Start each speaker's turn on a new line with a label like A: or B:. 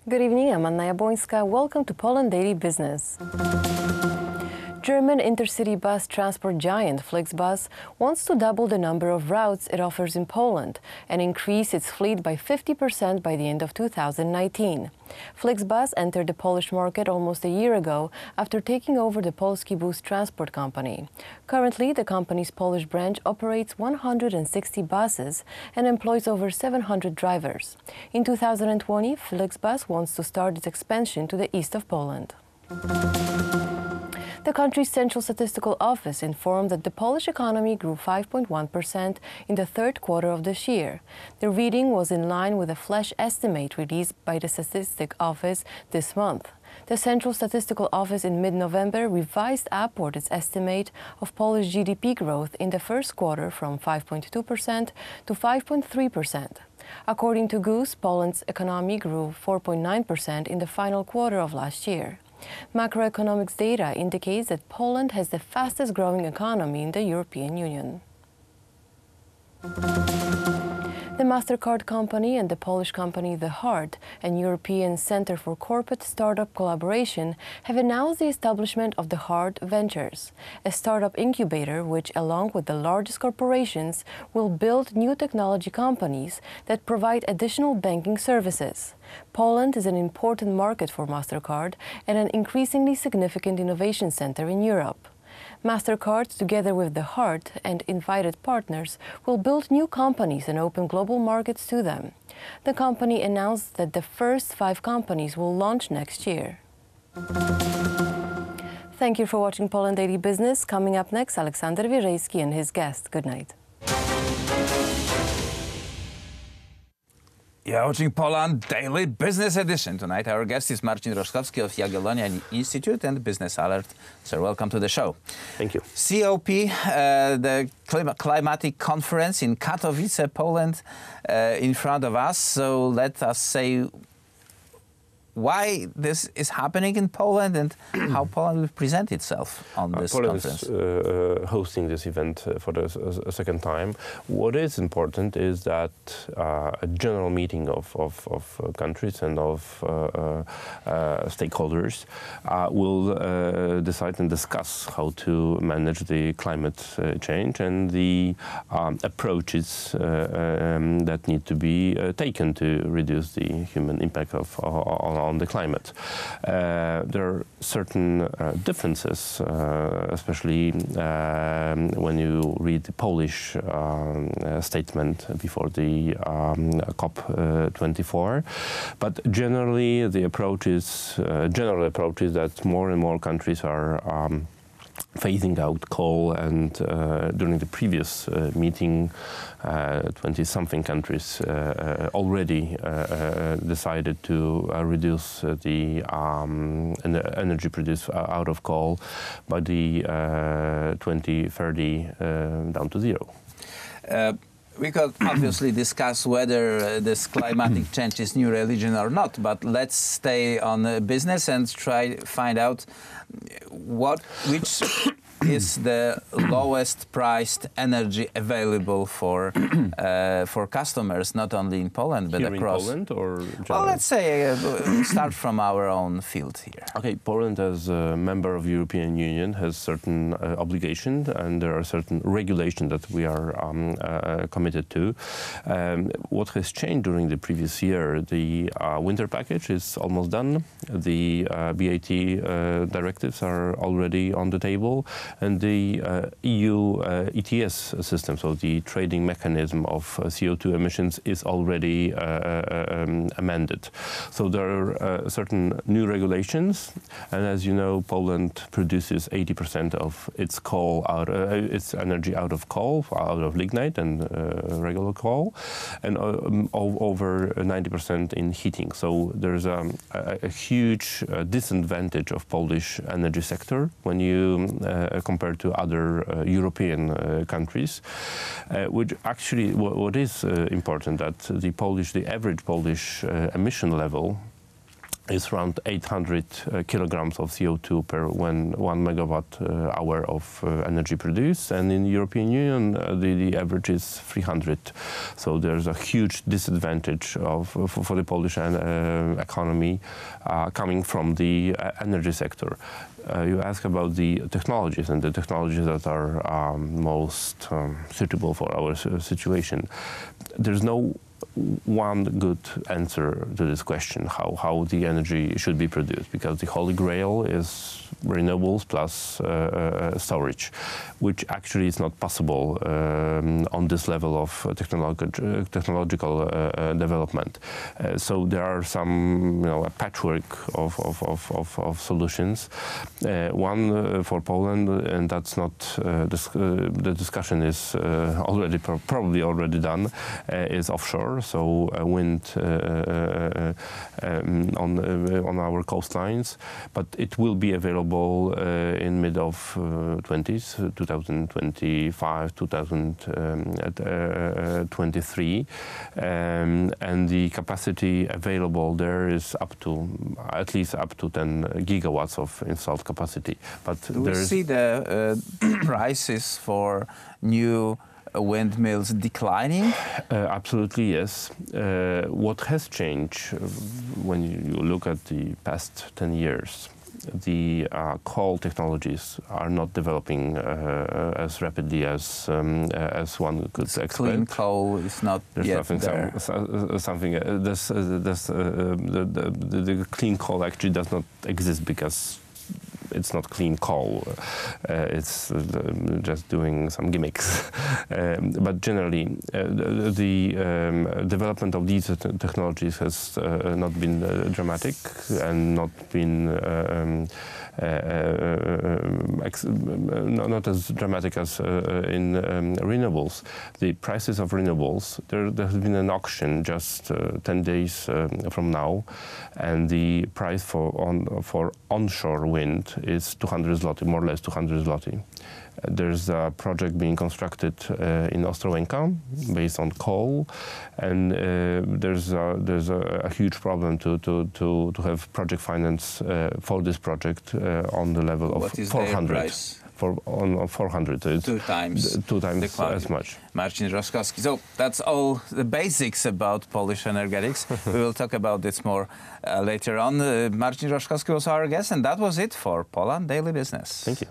A: Good evening, I'm Anna Jabłońska. Welcome to Poland Daily Business. German intercity bus transport giant Flixbus wants to double the number of routes it offers in Poland and increase its fleet by 50% by the end of 2019. Flixbus entered the Polish market almost a year ago after taking over the Polski bus transport company. Currently, the company's Polish branch operates 160 buses and employs over 700 drivers. In 2020, Flixbus wants to start its expansion to the east of Poland. The country's Central Statistical Office informed that the Polish economy grew 5.1% in the third quarter of this year. The reading was in line with a flash estimate released by the Statistics Office this month. The Central Statistical Office in mid-November revised upward its estimate of Polish GDP growth in the first quarter from 5.2% to 5.3%. According to GUS, Poland's economy grew 4.9% in the final quarter of last year. Macroeconomics data indicates that Poland has the fastest growing economy in the European Union. The MasterCard company and the Polish company The Heart, an European Center for Corporate Startup Collaboration, have announced the establishment of The Heart Ventures, a startup incubator which, along with the largest corporations, will build new technology companies that provide additional banking services. Poland is an important market for MasterCard and an increasingly significant innovation center in Europe. MasterCard, together with The Heart and invited partners, will build new companies and open global markets to them. The company announced that the first 5 companies will launch next year. Thank you for watching Poland Daily Business. Coming up next, Aleksander Wierzejski and his guest. Good night.
B: You're watching Poland Daily Business Edition. Tonight our guest is Marcin Roszkowski of Jagiellonian Institute and Business Alert. Sir, welcome to the show.
C: Thank you.
B: COP, the climatic conference in Katowice, Poland, in front of us. So let us say why this is happening in Poland and how Poland will present itself on this conference.
C: Poland is hosting this event for the second time. What is important is that a general meeting of countries and of stakeholders will decide and discuss how to manage the climate change and the approaches that need to be taken to reduce the human impact on the climate. There are certain differences, especially when you read the Polish statement before the COP24. But generally, the general approach is that more and more countries are phasing out coal, and during the previous meeting, 20-something countries already decided to reduce the energy produced out of coal by the 2030 down to zero.
B: We could obviously discuss whether this climatic change is new religion or not, but let's stay on business and try to find out which is the lowest priced energy available for customers, not only in Poland but
C: here
B: across.
C: In Poland or
B: well, let's say start from our own field here.
C: Okay, Poland as a member of the European Union has certain obligations, and there are certain regulations that we are committed to. What has changed during the previous year? The winter package is almost done. The VAT directives are already on the table. And the EU ETS system, so the trading mechanism of CO2 emissions, is already amended. So there are certain new regulations, and as you know, Poland produces 80% of its coal its energy out of coal, out of lignite and regular coal, and over 90% in heating. So there's a huge disadvantage of Polish energy sector when you compared to other European countries, which actually what is important that the average Polish emission level is around 800 kilograms of CO2 per 1 megawatt hour of energy produced, and in the European Union the average is 300. So there's a huge disadvantage for the Polish economy coming from the energy sector. You ask about the technologies and the technologies that are most suitable for our situation. There's no one good answer to this question, how the energy should be produced, because the holy grail is renewables plus storage, which actually is not possible on this level of technological development. So there are some, a patchwork of solutions. One for Poland, and that's not the discussion is probably already done, is offshore. So wind on our coastlines, but it will be available in mid of 2025, 2023, and the capacity available there is at least up to 10 gigawatts of installed capacity. But
B: do we see the prices for new windmills declining?
C: Absolutely, yes. What has changed when you look at the past 10 years, the coal technologies are not developing as rapidly as one could expect.
B: Clean coal is not yet there.
C: The clean coal actually does not exist because it's not clean coal. It's just doing some gimmicks. But generally, the development of these technologies has not been dramatic and not been not as dramatic as in renewables. The prices of renewables, there has been an auction just 10 days from now, and the price for onshore wind is 200 zloty, more or less 200 zloty. There's a project being constructed in Ostrołęka based on coal, and there's a huge problem to have project finance for this project on the level of 400. On 400, it's two times as much.
B: Marcin Roszkowski. So that's all the basics about Polish energetics. We will talk about this more later on. Marcin Roszkowski was our guest, and that was it for Poland Daily Business.
C: Thank you.